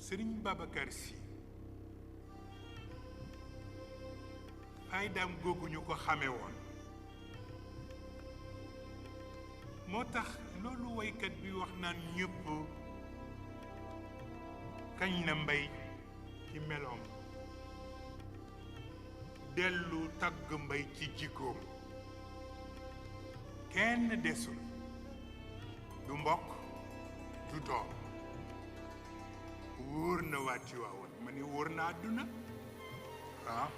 Serigne Babacar si faydaam googu ñu ko xame woon moo tax loolu waykat bi wax naan ñëpp kañ na mbay ci meloom dellu tagg mbay ci jikkoom kenn desul du mbokk du doom wóor na waa Tiwaawan ma ni wóor na àdduna waaw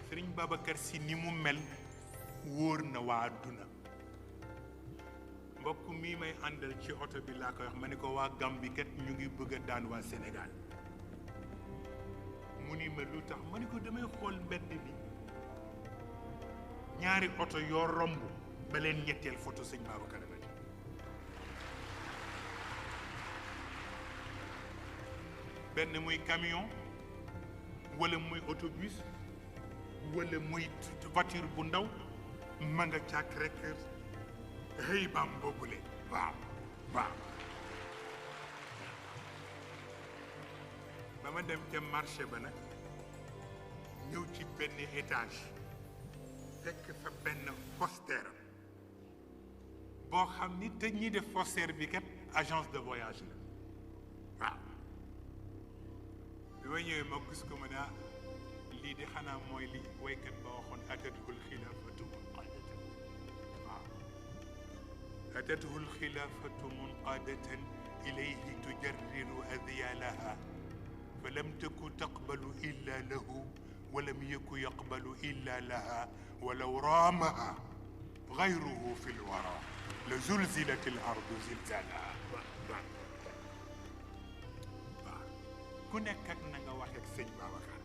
Serigne Babacar si ni mu mel wóor na waa àdduna mbokk mii may àndal ci oto bi laa koy wax ma ni ko waa Gambie kat ñu ngi bëgg a daan waa Sénégal mu ni ma lu tax ma ni ko damay xool mbedd bi ñaari oto yoo romb ba leen ñetteel photo sëñ Babacar la benn muy camion wala muy autobus wala muy voiture bu ndaw ma nga càkk rek xëy baam boobule waaw waaw ba ma dem ca marché ba nag ñëw ci benn étage fekk fa benn poster boo xam ni te ñi def poster bi kat agence de voyage la waaw bi ma ñëwee ma gis ko ma daa lii di xanaa mooy li waykat ba waxoon atatuhul xilaafatu munqaadatan waaw atatuhul xilaafatu munqaadatan ilayhi tujarriru adyalaha fa lam taku taqbalu illa lahu wa lam yaku yaqbalu illa laha walaw raamaha gayruhu fi lwara la zulzilat al ardu zilzalaha waaw ku nekk ak na nga waxee ak sëñ Babacar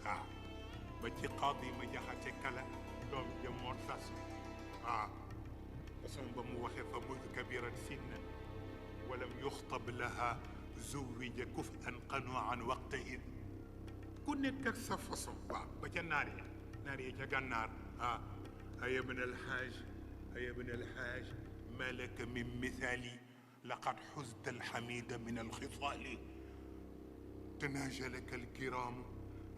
waaw ba ci qaadi ma jaxate kala doom jëmoon sas waaw façon ba mu waxee fa mud kabirat sinnan walam yuxtab laha zuwija kuf'an qanuan waqta id ku nekk ak sa façon waaw ba ca naar yi ca gànnaar ah aya bna alxaaj aya bna alxaaj ma laka min mithali laqad xuzta alxamida min alxisaali تناجلك الكرام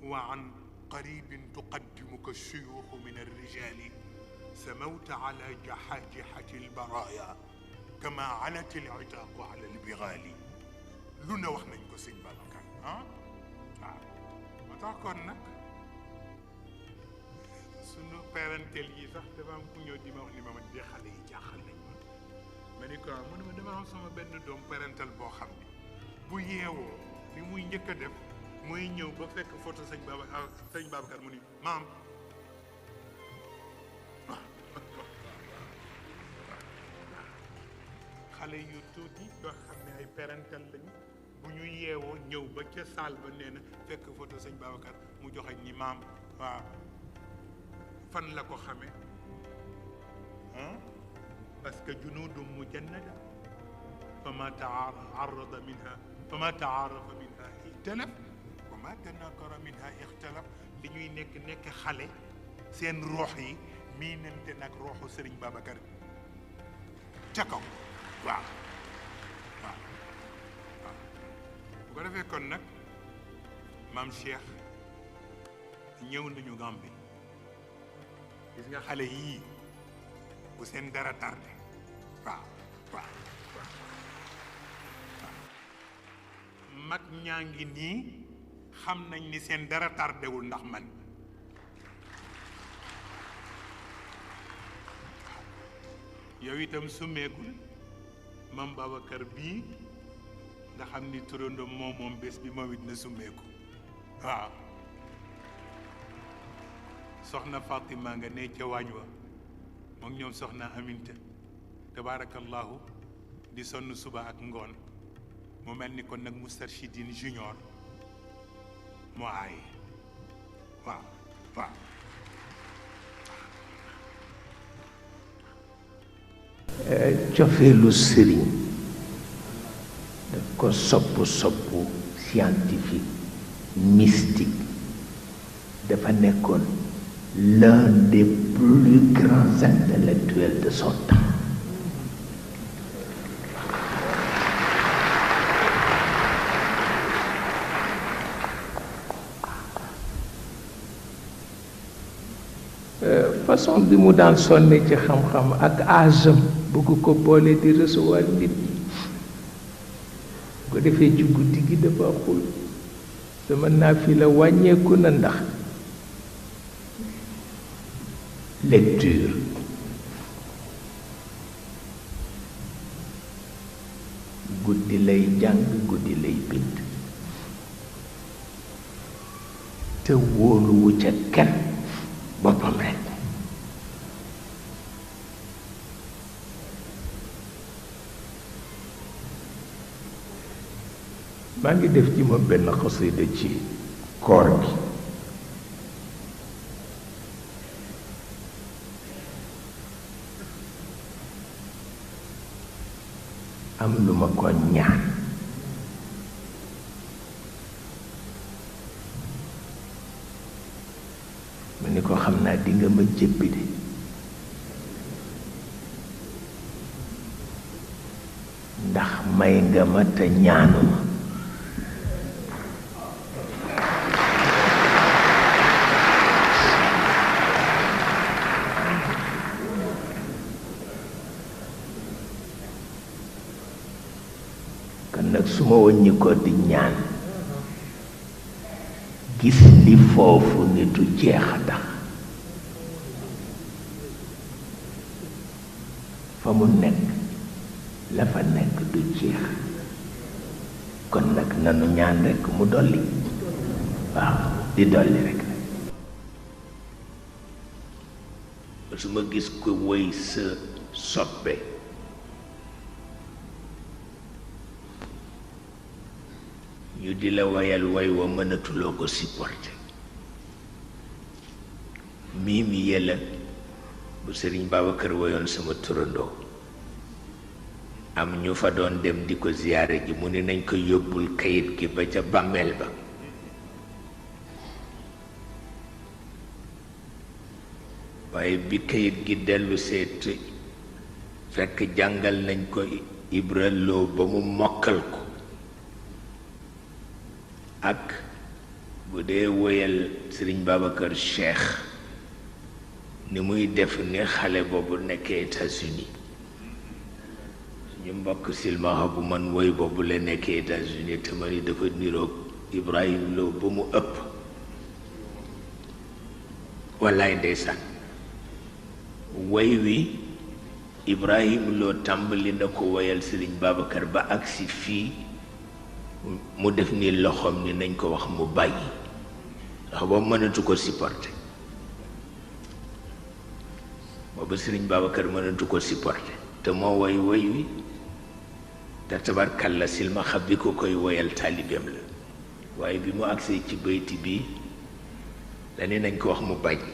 وعن قريب تقدمك الشيوخ من الرجال سموت على جحاجحة البرايا كما علت العتاق على البغال لنا وحنا نكو سيد بابكار ها ما تاكون نك سونو بارنتال يي صاح دا am ku ñew di ma wax ni ma di xalé yi jaxal nañ ma ni ko mu ne ma dama am sama benn doom parental boo xam ni bu yeewoo li muy njëkk a def mooy ñëw ba fekk photo sëñ Babacar mu ni maam xale yu tuuti yoo xam ne ay parental lañu bu ñu yeewoo ñëw ba ca saal ba nee na fekk photo sëñ Babacar mu joxe ñi maam waaw fan la ko xamee parce que junudum mujannada fama taarada minha fama taarafa minha ixtalaf wa ma tanakara minha ixtalaf li ñuy nekk xale seen roox yi miinante nag rooxu Serigne Babacar ca kaw waaw bu ko defee kon nag maam Cheikh ñëw nañu Gàmbi gis nga xale yii bu seen dara tardé waaw mag ñaa ngi nii xam nañ ni seen dara tardewul ndax man yow itam summeekul mam Babacar bii nga xam ni turandoo moom bés bi moom it na summeeku waaw soxna Fatima nga ne ca waañ wa moom ñoom soxna Aminta tabaarakallahu di sonn suba ak ngoon mu mel ni kon nag Moustarchidine junior moo aaye waaw cofeelu sëriñ daf ko sopp scientifique mystique dafa nekkoon l'un des plus grands intellectuels de son temps façon bi mu daan sonne ci xam-xam ak âge bëgg ko boole di recevoir nit ñi ko defee ci guddi gi dafa xul sama naafila wàññeeku na ndax lecture guddi lay jàng guddi lay bind te wóoluwu ca kenn boppam rekk maa ngi def ci ma benn xasida ci koor gi am lu ma ko ñaan ma ni ko xam naa dinga ma jéppi de ndax may nga ma te ñaanuma nag su ma wàññi ko di ñaan gis li foofu ni du jeex a tax fa mu nekk la fa nekk du jeex kon nag nanu ñaan rekk mu dolli waaw di dolli rekk su ma gis ko woy sa soppe ñu di la wayal way wa mënatuloo ko supporter mii mi yella bu Serigne Babacar wayoon sama turandoo am ñu fa doon dem di ko ziyaare ji mu ne nañ ko yóbbul kayit gi ba ca bàmmeel ba waaye bi kayit gi dellu seet fekk jàngal nañ ko Ibra Lo ba mu mokkal ko ak bu dee woyal Serigne Babacar Cheikh ni muy def ni xale boobu nekkee États-Unis suñu mbokk silmaxa bu man woy boobu la nekkee États-Unis te ma ni dafa niroog Ibrahim Lo ba mu ëpp wallaay ndeysaan woy wi Ibrahim Lo tàmbali na ko woyal Serigne Babacar ba agsi fii mu def ni loxoom ni nañ ko wax mu bàyyi ndax boobu mënatu ko supporter boobu Serigne Babacar mënatu ko supporter te moo woy woy wi te tabarkalla silmaxa bi ko koy woyal taalibeem la waaye bi mu agsee ci bayti bi la ne nañ ko wax mu bàyyi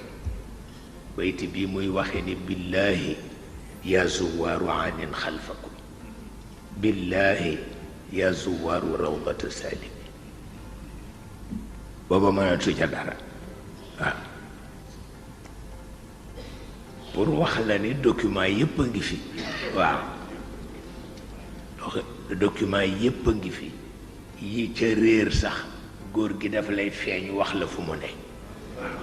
bayti bi muy waxe ni billahi ya zuwaaru anin xalfakum billahi yaa zuwaaru rawdata salim booba mënatu ca dara waaw pour wax la ni document yépp a ngi fi waaw document yépp a ngi fi yi ca réer sax góor gi dafa lay feeñ wax la fu mu ne waaw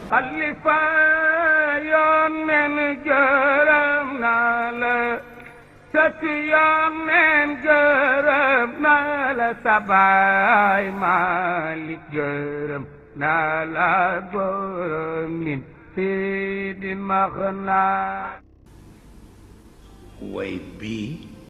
xalifa yónneen gërëm naa la sëtu yónneen gërëm naa la sabaay Maalik gërëm naa la gërëm min fii di max naa way bii